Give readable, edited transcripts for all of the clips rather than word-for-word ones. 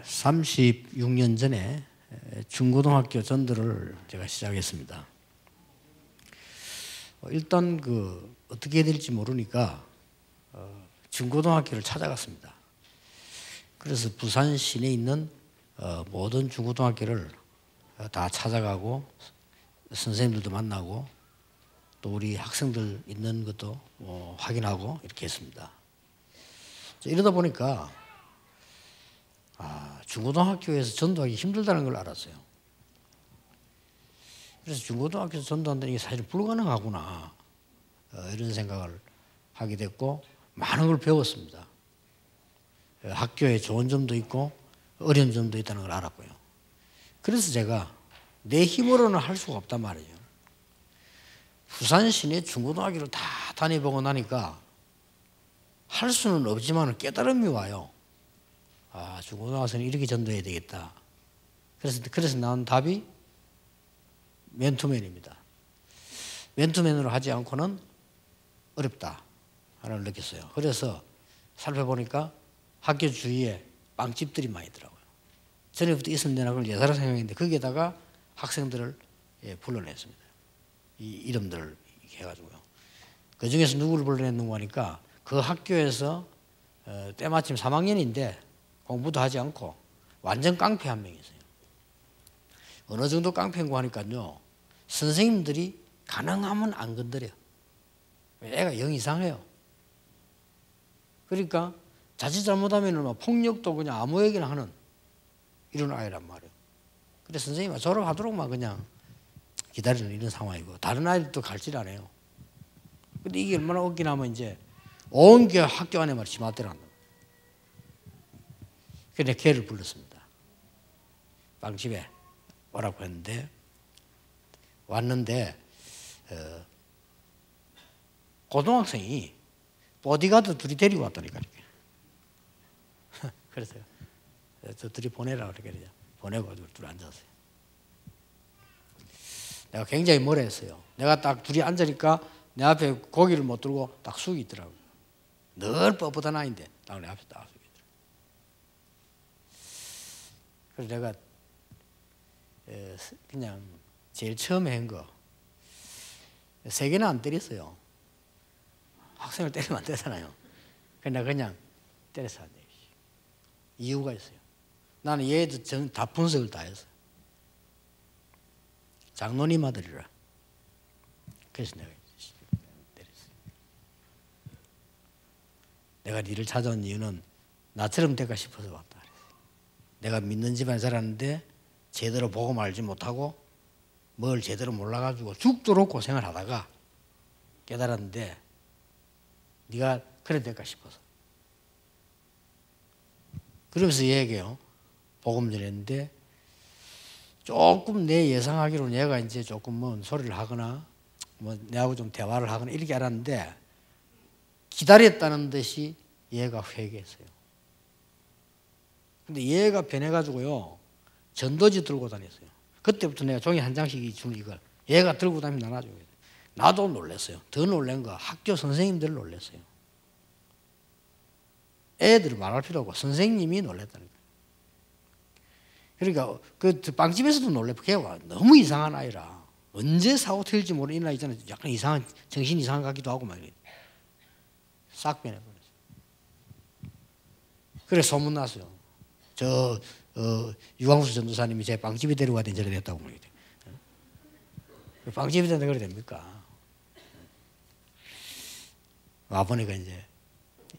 36년 전에 중고등학교 전도를 제가 시작했습니다. 일단 어떻게 해야 될지 모르니까 중고등학교를 찾아갔습니다. 그래서 부산 시내에 있는 모든 중고등학교를 다 찾아가고 선생님들도 만나고 또 우리 학생들 있는 것도 확인하고 이렇게 했습니다. 이러다 보니까 중고등학교에서 전도하기 힘들다는 걸 알았어요. 그래서 중고등학교에서 전도한다는 게 사실 불가능하구나 이런 생각을 하게 됐고 많은 걸 배웠습니다. 학교에 좋은 점도 있고 어려운 점도 있다는 걸 알았고요. 그래서 제가 내 힘으로는 할 수가 없단 말이에요. 부산 시내 중고등학교를 다 다녀보고 나니까 할 수는 없지만 깨달음이 와요. 중고등학생은 이렇게 전도해야 되겠다. 그래서 나온 답이 맨투맨입니다. 맨투맨으로 하지 않고는 어렵다 하나를 느꼈어요. 그래서 살펴보니까 학교 주위에 빵집들이 많이 있더라고요. 전에부터 있었는 데나 그걸 예사로 생각했는데 거기에다가 학생들을 불러냈습니다. 이 이름들을 해가지고요. 그 중에서 누구를 불러냈는가 하니까 그 학교에서 때마침 3학년인데 공부도 하지 않고 완전 깡패 한 명이 있어요. 어느 정도 깡패인가 하니까요. 선생님들이 가능하면 안 건드려. 애가 영 이상해요. 그러니까 자칫 잘못하면 폭력도 그냥 아무 얘기나 하는 이런 아이란 말이에요. 그래서 선생님이 졸업하도록만 그냥 기다리는 이런 상황이고 다른 아이들도 갈질 안 해요. 근데 이게 얼마나 웃기나 하면 이제 온 게 학교 안에 말이 지마대로 한다. 그래서 걔를 불렀습니다. 빵집에 오라고 했는데 왔는데 고등학생이 보디가드 둘이 데리고 왔다니까. 그래서 저 둘이 보내라고 그러니까 보내고 둘이 앉았어요. 내가 굉장히 뭐라 했어요. 내가 딱 둘이 앉으니까 내 앞에 고기를 못 들고 딱 쑥이 있더라고요. 늘 뻣뻣한 아이인데 딱 내 앞에 딱 쑥이 있더라고요. 그래서 내가 그냥 제일 처음에 한 거 3개나 안 때렸어요. 학생을 때리면 안 되잖아요. 그래서 내가 그냥 때려서 안 돼요. 이유가 있어요. 나는 얘들 다 분석을 다 했어요. 장로님 아들이라. 그래서 내가 때렸어요. 내가 니를 찾아온 이유는 나처럼 될까 싶어서 왔다. 내가 믿는 집안에 자랐는데 제대로 복음 알지 못하고 뭘 제대로 몰라가지고 죽도록 고생을 하다가 깨달았는데 네가 그래야 될까 싶어서. 그러면서 얘기해요. 복음 전했는데 조금 내 예상하기로는 얘가 이제 조금 뭐 소리를 하거나 뭐 내하고 좀 대화를 하거나 이렇게 알았는데 기다렸다는 듯이 얘가 회개했어요. 근데 얘가 변해가지고요 전도지 들고 다녔어요. 그때부터 내가 종이 한 장씩 주는 이걸 얘가 들고 다니면 나눠줘요. 나도 놀랐어요. 더 놀란 거 학교 선생님들 놀랐어요. 애들이 말할 필요 없고 선생님이 놀랬다는 거예요. 그러니까 그 빵집에서도 놀래고 걔가 너무 이상한 아이라 언제 사고 튈지 모르는 아이 있잖아요. 약간 이상한 정신 이상한 것 같기도 하고 막 싹 변해버렸어요. 그래 소문 났어요. 유광수 전도사님이 제 빵집에 데려가더니 저래 됐다고 그러거든요. 빵집에 데려가 그래 됩니까? 와보니까 이제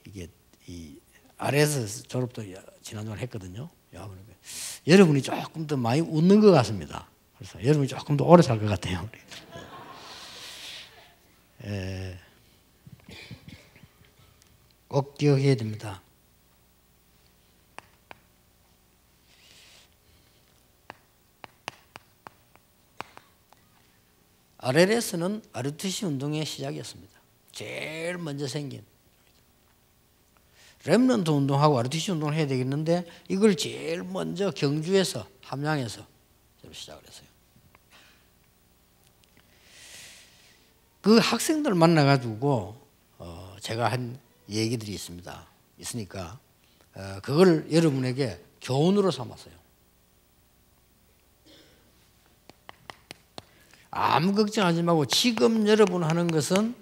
이게 이 아래에서 졸업도 지난주에 했거든요. 와보니까 여러분이 조금 더 많이 웃는 것 같습니다. 그래서 여러분이 조금 더 오래 살 것 같아요. 꼭 기억해야 됩니다. RLS는 RUTC 운동의 시작이었습니다. 제일 먼저 생긴. 렘넌트 운동하고 RUTC 운동을 해야 되겠는데 이걸 제일 먼저 경주에서 함양에서 시작을 했어요. 그 학생들 만나가지고 제가 한 얘기들이 있으니까 그걸 여러분에게 교훈으로 삼았어요. 아무 걱정하지 말고 지금 여러분 하는 것은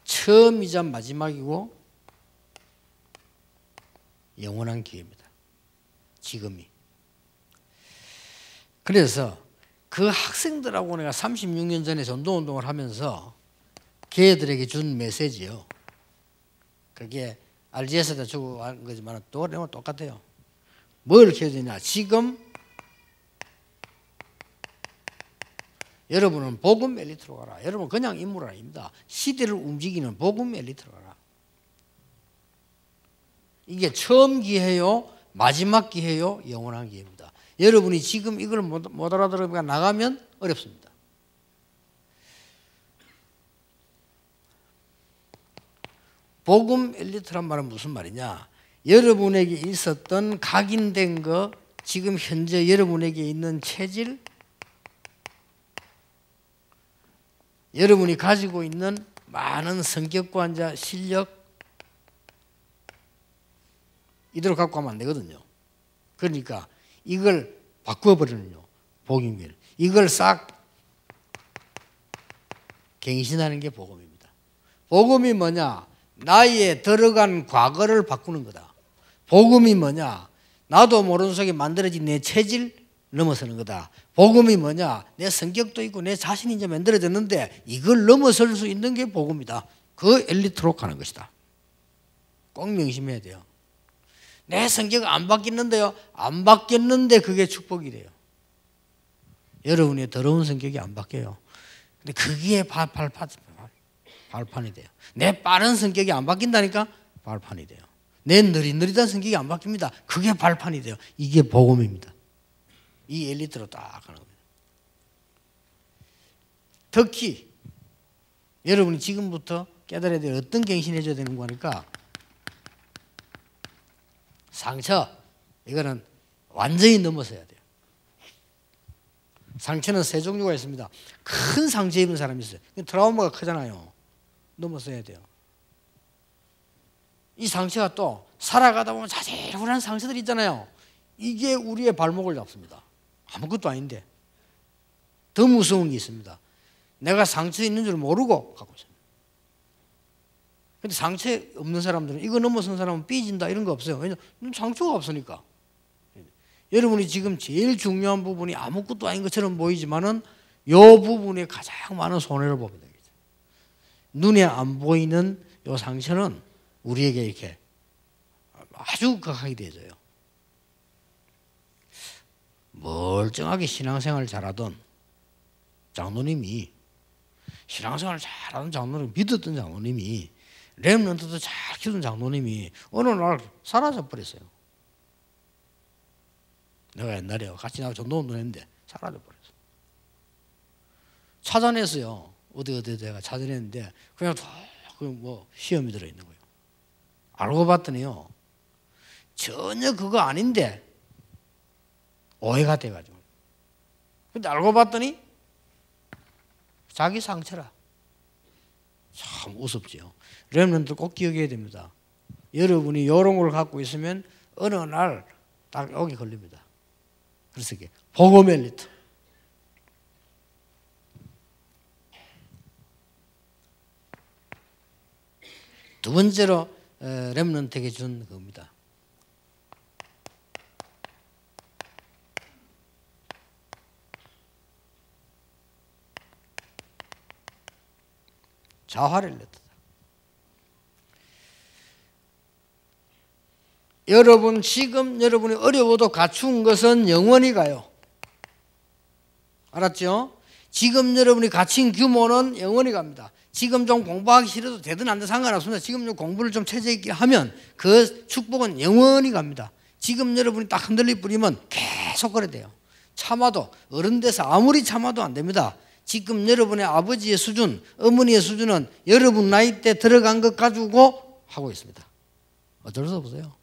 처음이자 마지막이고 영원한 기회입니다. 지금이. 그래서 그 학생들하고 내가 36년 전에 전도운동을 하면서 걔들에게 준 메시지요. 그게 RGS에다 주고 한 거지만 또 내용 똑같아요. 뭘 키워주냐? 지금 여러분은 복음 엘리트로 가라. 여러분 그냥 인물 아닙니다. 시대를 움직이는 복음 엘리트로 가라. 이게 처음 기회요, 마지막 기회요, 영원한 기회입니다. 여러분이 지금 이걸 못 알아들으니까 나가면 어렵습니다. 복음 엘리트란 말은 무슨 말이냐? 여러분에게 있었던 각인된 거, 지금 현재 여러분에게 있는 체질, 여러분이 가지고 있는 많은 성격과 이제 실력, 이대로 갖고 가면 안 되거든요. 그러니까 이걸 바꿔버리는요. 복음을. 이걸 싹 갱신하는 게 복음입니다. 복음이 뭐냐? 나의 들어간 과거를 바꾸는 거다. 복음이 뭐냐? 나도 모르는 속에 만들어진 내 체질 넘어서는 거다. 복음이 뭐냐? 내 성격도 있고 내 자신이 이제 만들어졌는데 이걸 넘어설 수 있는 게 복음이다. 그 엘리트로 가는 것이다. 꼭 명심해야 돼요. 내 성격 안 바뀌었는데요. 안 바뀌었는데 그게 축복이래요. 여러분의 더러운 성격이 안 바뀌어요. 근데 그게 발판이 돼요. 내 빠른 성격이 안 바뀐다니까 발판이 돼요. 내 느릿느릿한 성격이 안 바뀝니다. 그게 발판이 돼요. 이게 복음입니다. 이 엘리트로 딱 가는 겁니다. 특히 여러분이 지금부터 깨달아야 될 어떤 갱신해 줘야 되는 거니까 상처, 이거는 완전히 넘어서야 돼요. 상처는 세 종류가 있습니다. 큰 상처 입은 사람이 있어요. 트라우마가 크잖아요. 넘어서야 돼요. 이 상처가 또 살아가다 보면 자세한 상처들이 있잖아요. 이게 우리의 발목을 잡습니다. 아무것도 아닌데 더 무서운 게 있습니다. 내가 상처 있는 줄 모르고 갖고 있습니다. 근데 상처 없는 사람들은 이거 넘어선 사람은 삐진다 이런 거 없어요. 왜냐하면 상처가 없으니까. 여러분이 지금 제일 중요한 부분이 아무것도 아닌 것처럼 보이지만은 이 부분에 가장 많은 손해를 봅니다. 눈에 안 보이는 이 상처는 우리에게 이렇게 아주 극하게 되어져요. 멀쩡하게 신앙생활을 잘하던 장로님이, 신앙생활을 잘하던 장로님, 믿었던 장로님이, 렘넌트도 잘 키우던 장로님이 어느 날 사라져 버렸어요. 내가 옛날에 같이 나가 전도운동 했는데 사라져 버렸어. 찾아냈어요. 어디 내가 찾아냈는데 그냥 뭐 시험이 들어있는 거예요. 알고 봤더니요, 전혀 그거 아닌데 오해가 돼가지고. 근데 알고 봤더니 자기 상처라. 참 우습죠. 렘넌트 꼭 기억해야 됩니다. 여러분이 이런 걸 갖고 있으면 어느 날 딱 여기 걸립니다. 그래서 이게 복음 엘리트. 두 번째로 렘넌트에게 준 겁니다. 자활 엘리트다. 여러분 지금 여러분이 어려워도 갖춘 것은 영원히 가요. 알았죠? 지금 여러분이 갖춘 규모는 영원히 갑니다. 지금 좀 공부하기 싫어도 되든 안 되든 상관없습니다. 지금 좀 공부를 좀 체제 있게 하면 그 축복은 영원히 갑니다. 지금 여러분이 딱 흔들릴 뿐이면 계속 그래 돼요. 참아도 어른 돼서 아무리 참아도 안 됩니다. 지금 여러분의 아버지의 수준, 어머니의 수준은 여러분 나이 때 들어간 것 가지고 하고 있습니다. 어쩔 수 없어요.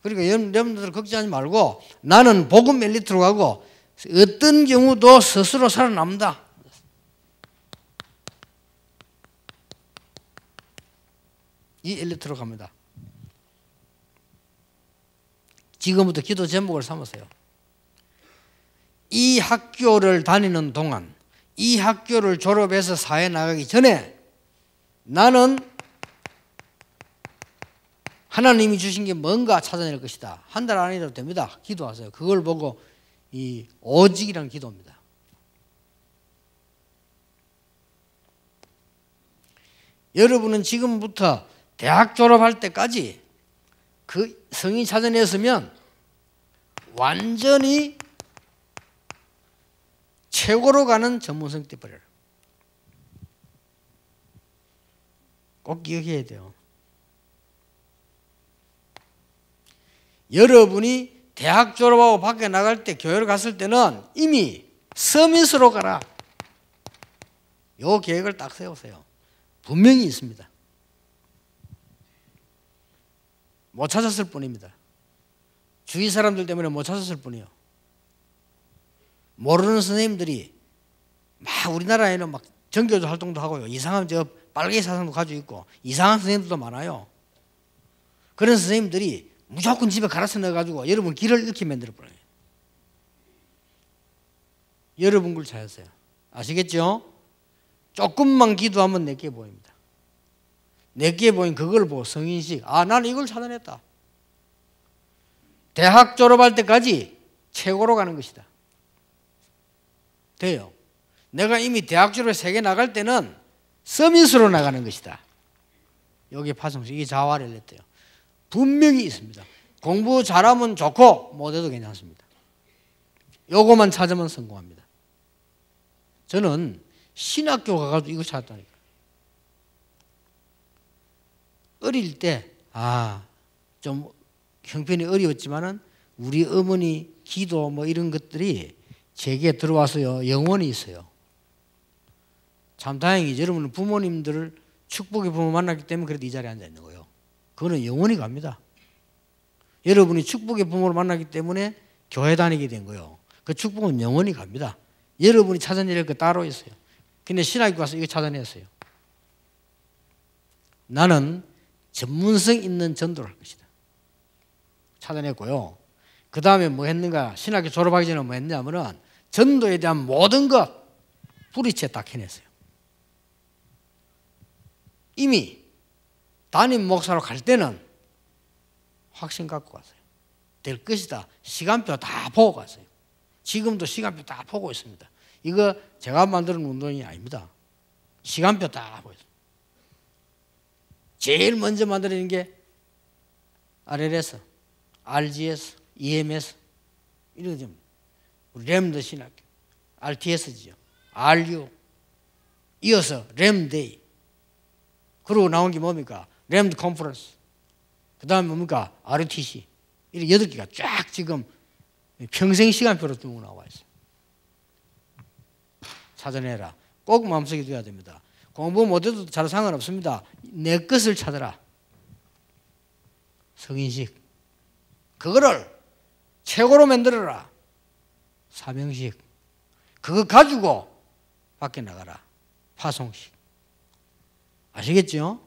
그러니까 여러분들 걱정하지 말고 나는 복음 엘리트로 가고 어떤 경우도 스스로 살아남는다. 이 엘리트로 갑니다. 지금부터 기도 제목을 삼으세요. 이 학교를 다니는 동안, 이 학교를 졸업해서 사회 나가기 전에 나는 하나님이 주신 게 뭔가 찾아낼 것이다. 한 달 안이라도 됩니다. 기도하세요. 그걸 보고 이 오직이란 기도입니다. 여러분은 지금부터 대학 졸업할 때까지 그 성인 찾아냈으면 완전히 최고로 가는 전문성 떼버려라. 꼭 기억해야 돼요. 여러분이 대학 졸업하고 밖에 나갈 때 교회를 갔을 때는 이미 서밋으로 가라. 요 계획을 딱 세우세요. 분명히 있습니다. 못 찾았을 뿐입니다. 주위 사람들 때문에 못 찾았을 뿐이요. 모르는 선생님들이 막 우리나라에는 막 전교조 활동도 하고요. 이상한 저 빨개 사상도 가지고 있고 이상한 선생님들도 많아요. 그런 선생님들이 무조건 집에 가르쳐 넣어가지고 여러분 길을 잃게 만들어버려요. 여러분 걸 찾았어요. 아시겠죠? 조금만 기도하면 내게 보입니다. 내게 보인 그걸 보고 성인식, 아 나는 이걸 찾아냈다. 대학 졸업할 때까지 최고로 가는 것이다. 돼요. 내가 이미 대학 졸업에 세계 나갈 때는 서밋으로 나가는 것이다. 여기 파송식, 이게 자활을 냈대요. 분명히 있습니다. 공부 잘하면 좋고 못해도 괜찮습니다. 요거만 찾으면 성공합니다. 저는 신학교 가가지고 이거 찾았다니까. 어릴 때 좀 형편이 어려웠지만은 우리 어머니 기도 뭐 이런 것들이 제게 들어와서요 영원히 있어요. 참 다행이죠. 여러분은 부모님들을 축복의 부모 만났기 때문에 그래도 이 자리에 앉아 있는 거예요. 그거는 영원히 갑니다. 여러분이 축복의 부모를 만났기 때문에 교회 다니게 된 거예요. 그 축복은 영원히 갑니다. 여러분이 찾아낼 거 따로 있어요. 근데 신학교 가서 이거 찾아냈어요. 나는 전문성 있는 전도를 할 것이다. 찾아냈고요. 그 다음에 뭐 했는가? 신학교 졸업하기 전에 뭐 했냐면은 전도에 대한 모든 것 뿌리채 딱 해냈어요. 이미 담임 목사로 갈 때는 확신 갖고 갔어요. 될 것이다. 시간표 다 보고 갔어요. 지금도 시간표 다 보고 있습니다. 이거 제가 만드는 운동이 아닙니다. 시간표 다 보고 있어요. 제일 먼저 만들어진 게 RLS, RGS, EMS 이런 점. 램드 신학교, RTS지요. RU 이어서 램데이. 그러고 나온 게 뭡니까? 램드 컨퍼런스. 그 다음에 뭡니까? RTC. 이렇게 8개가 쫙 지금 평생 시간표로 쭉 나와 있어요. 찾아내라. 꼭 마음속에 둬야 됩니다. 공부 못해도 잘 상관없습니다. 내 것을 찾아라. 성인식. 그거를 최고로 만들어라. 사명식. 그거 가지고 밖에 나가라. 파송식. 아시겠죠?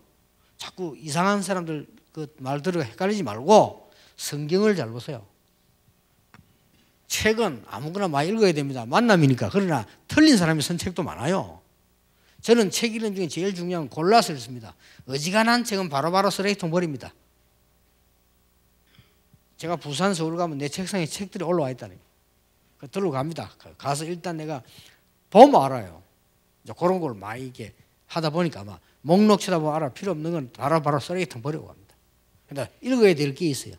자꾸 이상한 사람들 그 말 들어 헷갈리지 말고 성경을 잘 보세요. 책은 아무거나 많이 읽어야 됩니다. 만남이니까. 그러나 틀린 사람이 쓴 책도 많아요. 저는 책 읽는 중에 제일 중요한 건 골라서 읽습니다. 어지간한 책은 바로바로 쓰레기통 버립니다. 제가 부산, 서울 가면 내 책상에 책들이 올라와 있다니. 들러 갑니다. 가서 일단 내가 보면 알아요. 이제 그런 걸 많이 이렇게 하다 보니까 아마 목록 쳐다보면 알아. 필요 없는 건 바로 쓰레기통 버리고 갑니다. 그러니까 읽어야 될 게 있어요.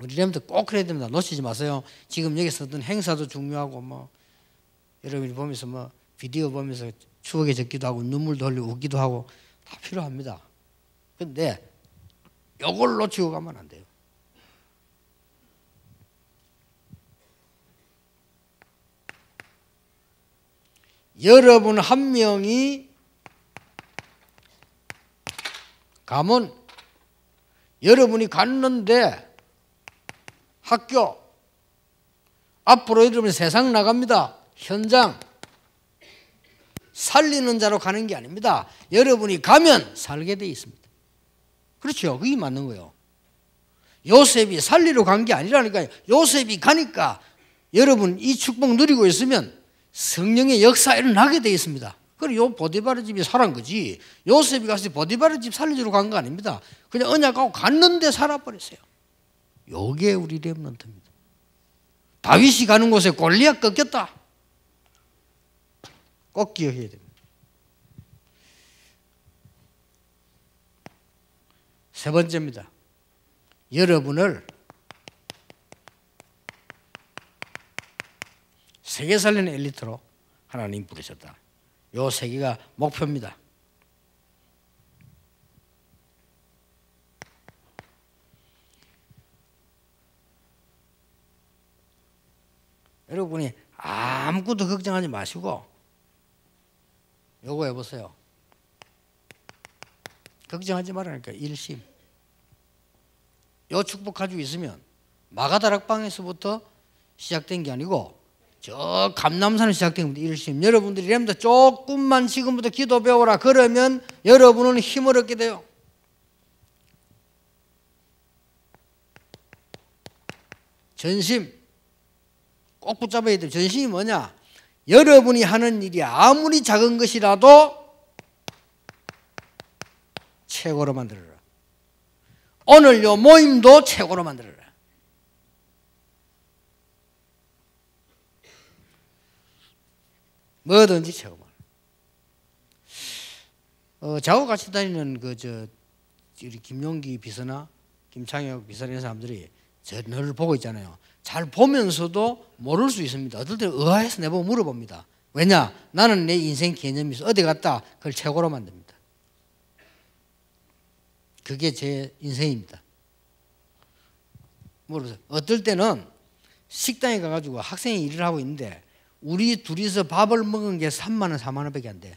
우리 렘들 꼭 그래야 됩니다. 놓치지 마세요. 지금 여기서 어떤 행사도 중요하고 뭐 여러분이 보면서 뭐 비디오 보면서 추억에 적기도 하고 눈물도 흘리고 웃기도 하고 다 필요합니다. 그런데 이걸 놓치고 가면 안 돼요. 여러분 한 명이 가면 여러분이 갔는데 학교 앞으로 여러분 세상 나갑니다. 현장 살리는 자로 가는 게 아닙니다. 여러분이 가면 살게 돼 있습니다. 그렇죠? 그게 맞는 거예요. 요셉이 살리러 간 게 아니라니까요. 요셉이 가니까 여러분 이 축복 누리고 있으면 성령의 역사 일어나게 돼 있습니다. 그리고 요 보디바르 집이 살은 거지. 요셉이 가서 보디바르 집 살려주러 간 거 아닙니다. 그냥 언약하고 갔는데 살아버렸어요. 요게 우리 렘넌트입니다. 다윗이 가는 곳에 골리앗 꺾였다. 꼭 기억해야 됩니다. 세 번째입니다. 여러분을 세계 살리는 엘리트로 하나님 부르셨다. 요 세 개가 목표입니다. 여러분이 아무것도 걱정하지 마시고 요거 해보세요. 걱정하지 말라니까. 일심. 요 축복 가지고 있으면 마가다락방에서부터 시작된 게 아니고 저 감남산에 시작된 겁니다. 일심. 여러분들이 이러면서 조금만 지금부터 기도 배워라. 그러면 여러분은 힘을 얻게 돼요. 전심. 꼭 붙잡아야 돼요. 전심이 뭐냐? 여러분이 하는 일이 아무리 작은 것이라도 최고로 만들어라. 오늘 요 모임도 최고로 만들어라. 뭐든지 최고만. 저하고 같이 다니는 우리 김용기 비서나 김창혁 비서 이런 사람들이 저를 보고 있잖아요. 잘 보면서도 모를 수 있습니다. 어떨 때는 의아해서 내보고 물어봅니다. 왜냐? 나는 내 인생 개념이 있어. 어디 갔다 그걸 최고로 만듭니다. 그게 제 인생입니다. 물어보세요. 어떨 때는 식당에 가가지고 학생이 일을 하고 있는데 우리 둘이서 밥을 먹은 게 3만 원, 4만 원밖에 안 돼.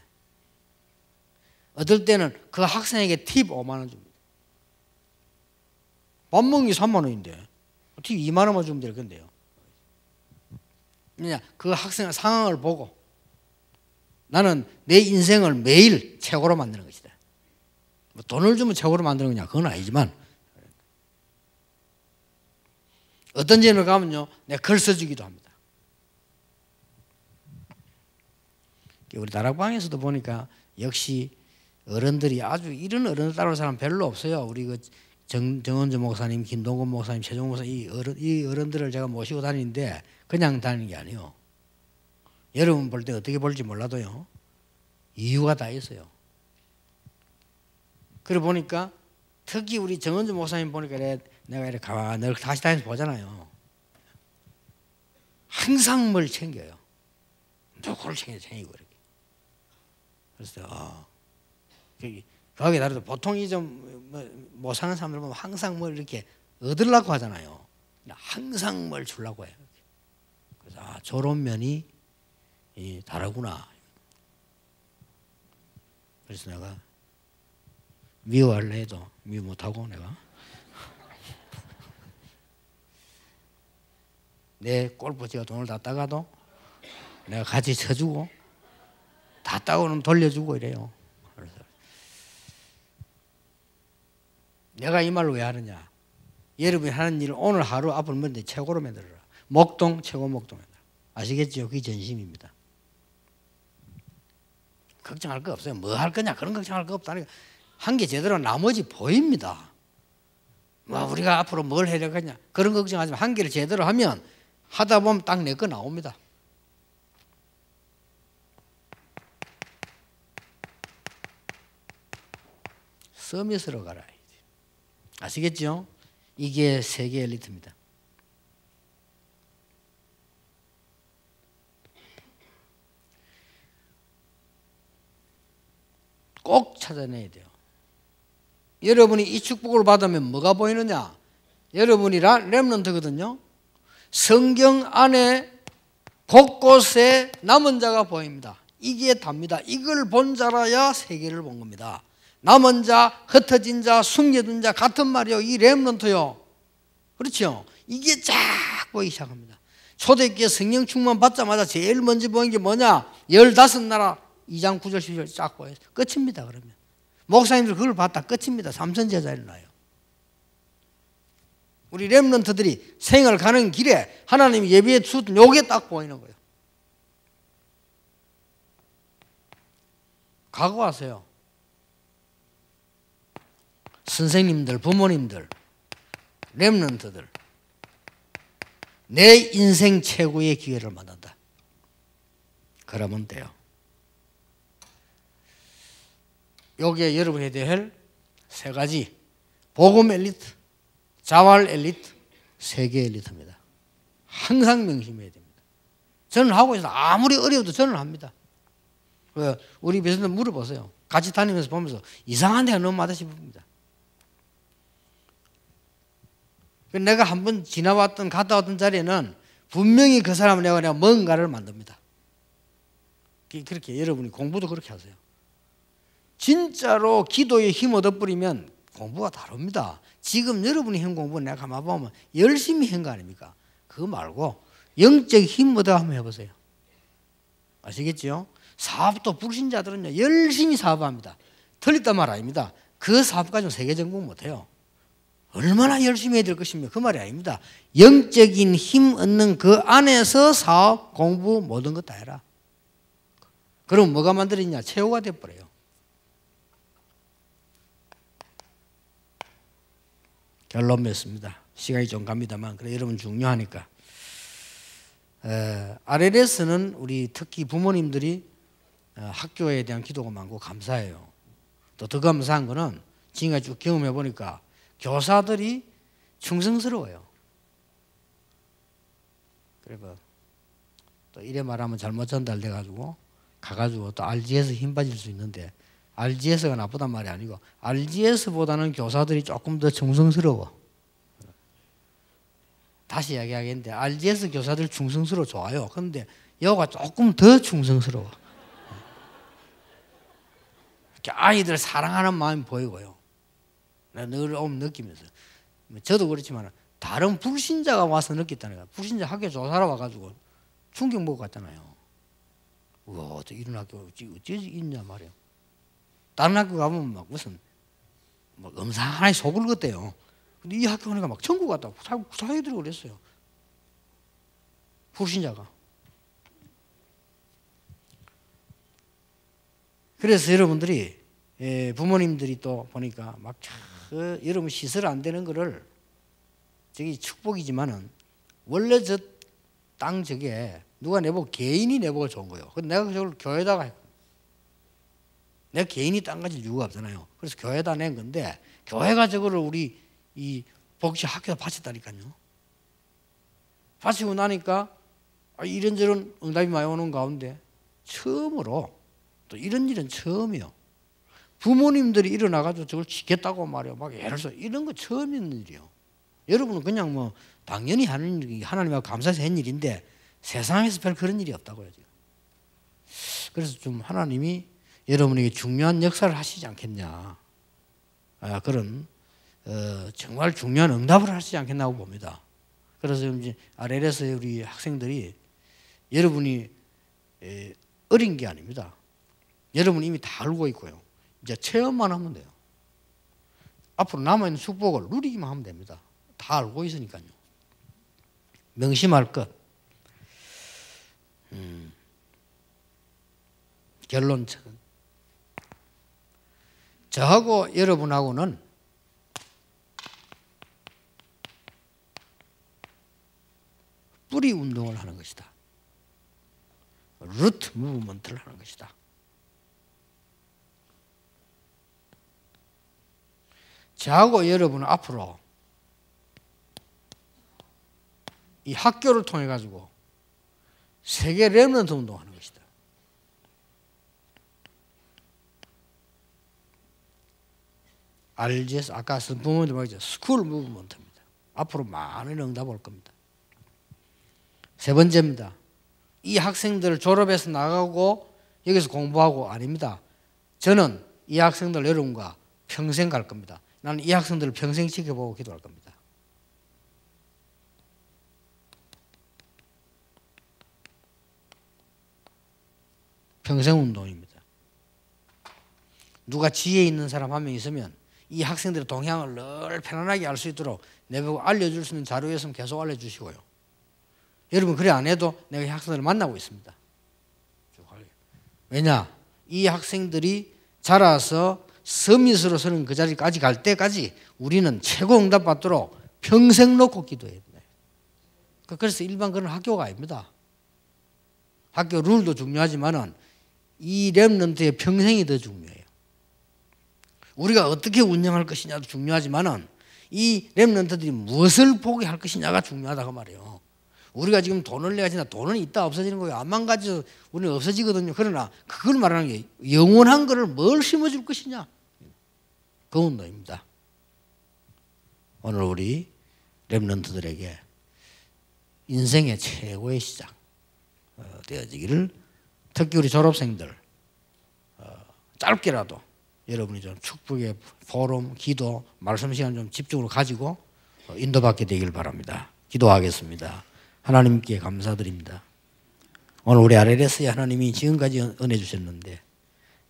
어떨 때는 그 학생에게 팁 5만 원 줍니다. 밥 먹은 게 3만 원인데 팁 2만 원만 주면 될 건데요. 그냥 그 학생의 상황을 보고 나는 내 인생을 매일 최고로 만드는 것이다. 뭐 돈을 주면 최고로 만드는 거냐? 그건 아니지만 어떤 집에 가면요, 내가 글 써주기도 합니다. 우리 다락방에서도 보니까 역시 어른들이 아주 이런 어른을 따르는 사람 별로 없어요. 우리 정원주 목사님, 김동건 목사님, 최종 목사님 이 어른들을 제가 모시고 다니는데 그냥 다니는 게 아니에요. 여러분 볼 때 어떻게 볼지 몰라도요. 이유가 다 있어요. 그래 보니까 특히 우리 정원주 목사님 보니까 내가 이렇게 가만히 다시 다니면서 보잖아요. 항상 뭘 챙겨요. 누구를 챙기고 이렇게. 그래서 거기에 따라서 보통 못 사는 사람들 보면 항상 뭘 이렇게 얻으려고 하잖아요. 항상 뭘 주려고 해요. 그래서 저런 면이 다르구나. 그래서 내가 미워할래 해도 미워 못하고 내가 내 골프치가 돈을 다 따가도 내가 같이 쳐주고 다 따고는 돌려주고 이래요. 그래서 내가 이 말을 왜 하느냐? 여러분이 하는 일을 오늘 하루 앞으로 만들 최고로 만들어라. 목동 최고 목동 만들어라. 아시겠죠? 그게 전심입니다. 걱정할 거 없어요. 뭐 할 거냐? 그런 걱정할 거 없다니까. 한 게 제대로 나머지 보입니다. 뭐 우리가 앞으로 뭘 해야 되겠냐? 그런 걱정하지 마. 한 개를 제대로 하면 하다 보면 딱 내 거 나옵니다. 서밋으로 가라. 아시겠죠? 이게 세계 엘리트입니다. 꼭 찾아내야 돼요. 여러분이 이 축복을 받으면 뭐가 보이느냐? 여러분이 렘넌트거든요. 성경 안에 곳곳에 남은 자가 보입니다. 이게 답니다. 이걸 본 자라야 세계를 본 겁니다. 남은 자, 흩어진 자, 숨겨둔 자 같은 말이요. 이 렘넌트요. 그렇죠? 이게 쫙 보이기 시작합니다. 초대교회 성령 충만 받자마자 제일 먼저 보인 게 뭐냐? 15나라 2장 9절 10절 쫙 보여요. 끝입니다. 그러면 목사님들 그걸 봤다 끝입니다. 삼선 제자 일어나요. 우리 렘넌트들이 생을 가는 길에 하나님이 예비해 주던 요게 딱 보이는 거예요. 각오하세요. 선생님들, 부모님들, 렘넌트들, 내 인생 최고의 기회를 만난다. 그러면 돼요. 여기에 여러분이 해야 될 세 가지: 복음 엘리트, 자활 엘리트, 세계 엘리트입니다. 항상 명심해야 됩니다. 저는 하고 있어요. 아무리 어려워도 저는 합니다. 우리 배우들 물어보세요. 같이 다니면서 보면서 이상한 데가 너무 많다 싶습니다. 내가 한번 지나왔던 갔다 왔던 자리에는 분명히 그 사람을 내가 뭔가를 만듭니다. 그렇게 여러분이 공부도 그렇게 하세요. 진짜로 기도에 힘 얻어버리면 공부가 다릅니다. 지금 여러분이 한 공부는 내가 가만 보면 열심히 한 거 아닙니까? 그거 말고 영적 힘 얻어 한번 해보세요. 아시겠죠? 사업도 불신자들은요 열심히 사업합니다. 틀렸단 말 아닙니다. 그 사업 가지고 세계 정복 못해요. 얼마나 열심히 해야 될 것입니까? 그 말이 아닙니다. 영적인 힘 얻는 그 안에서 사업, 공부 모든 것 다 해라. 그럼 뭐가 만들어지냐? 최후가 돼버려요. 결론 맺습니다. 시간이 좀 갑니다만 그래 여러분 중요하니까. RLS는 우리 특히 부모님들이 학교에 대한 기도가 많고 감사해요. 또 더 감사한 거는 지금까지 쭉 경험해 보니까 교사들이 충성스러워요. 그리고 또 이래 말하면 잘못 전달돼 가지고 가가지고 또 RG에서 힘 빠질 수 있는데 RGS가 나쁘단 말이 아니고 RGS보다는 교사들이 조금 더 충성스러워. 다시 이야기하겠는데 RGS 교사들 충성스러워 좋아요. 그런데 여가 조금 더 충성스러워. 아이들 사랑하는 마음이 보이고요. 내가 늘 느끼면서 저도 그렇지만 다른 불신자가 와서 느꼈다는 거야. 불신자 학교 조사하러 와가지고 충격 먹고 갔잖아요. 우와, 또 이런 학교 어찌 있냐 말이에요. 다른 학교 가면 막 무슨 뭐 음산하게 속을 걷대요. 근데 이 학교 가니까 막 천국 갔다고 자기들이 그랬어요. 불신자가. 그래서 여러분들이 부모님들이 또 보니까 막 여러분 시설 안 되는 거를 저기 축복이지만은 원래 저 땅 저게 누가 내보고 개인이 내보고 좋은 거예요. 근데 내가 그걸 교회에다가 했고 내가 개인이 땅 가질 이유가 없잖아요. 그래서 교회에다 낸 건데 교회가 저거를 우리 이 복지 학교에 바쳤다니까요. 바치고 나니까 이런저런 응답이 많이 오는 가운데 처음으로 또 이런 일은 처음이요. 부모님들이 일어나가지고 저걸 지켰다고 말이에요. 막 예를 들어서 이런 거 처음 있는 일이에요. 여러분은 그냥 뭐 당연히 하는 일이 하나님하고 감사해서 한 일인데 세상에서 별 그런 일이 없다고요. 지금. 그래서 좀 하나님이 여러분에게 중요한 역사를 하시지 않겠냐. 그런 정말 중요한 응답을 하시지 않겠나고 봅니다. 그래서 이제 RL에서 우리 학생들이 여러분이 어린 게 아닙니다. 여러분이 이미 다 알고 있고요. 이제 체험만 하면 돼요. 앞으로 남아있는 축복을 누리기만 하면 됩니다. 다 알고 있으니까요. 명심할 것. 결론. 저하고 여러분하고는 뿌리 운동을 하는 것이다. 루트 무브먼트를 하는 것이다. 저하고 여러분은 앞으로 이 학교를 통해 가지고 세계 렘넌트 운동하는 것이다. RGS 아까 부모님들 말했죠. 스쿨 무브먼트입니다. 앞으로 많은 응답 올 겁니다. 세 번째입니다. 이 학생들 졸업해서 나가고 여기서 공부하고 아닙니다. 저는 이 학생들 여러분과 평생 갈 겁니다. 나는 이 학생들을 평생 지켜보고 기도할 겁니다. 평생 운동입니다. 누가 지혜 있는 사람 한 명 있으면 이 학생들의 동향을 늘 편안하게 알 수 있도록 내보고 알려줄 수 있는 자료가 있으면 계속 알려주시고요. 여러분 그래 안 해도 내가 이 학생들을 만나고 있습니다. 왜냐? 이 학생들이 자라서 서밋으로 서는 그 자리까지 갈 때까지 우리는 최고 응답 받도록 평생 놓고 기도해야 돼요. 그래서 일반 그런 학교가 아닙니다. 학교 룰도 중요하지만은 이 렘넌트의 평생이 더 중요해요. 우리가 어떻게 운영할 것이냐도 중요하지만은 이 렘넌트들이 무엇을 보게 할 것이냐가 중요하다고 말이에요. 우리가 지금 돈을 내야 진다. 돈은 있다 없어지는 거예요. 안만 가지고 우리는 없어지거든요. 그러나 그걸 말하는 게 영원한 거를 뭘 심어줄 것이냐. 그 운동입니다. 오늘 우리 렘넌트들에게 인생의 최고의 시작 되어지기를 특히 우리 졸업생들 짧게라도 여러분이 좀 축복의 포럼, 기도, 말씀 시간 좀 집중으로 가지고 인도받게 되길 바랍니다. 기도하겠습니다. 하나님께 감사드립니다. 오늘 우리 RLS에 하나님이 지금까지 은혜 주셨는데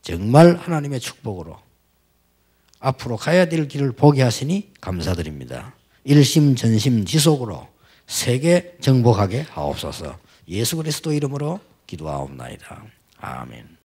정말 하나님의 축복으로 앞으로 가야 될 길을 보게 하시니 감사드립니다. 일심전심지속으로 세계 정복하게 하옵소서. 예수 그리스도 이름으로 기도하옵나이다. 아멘.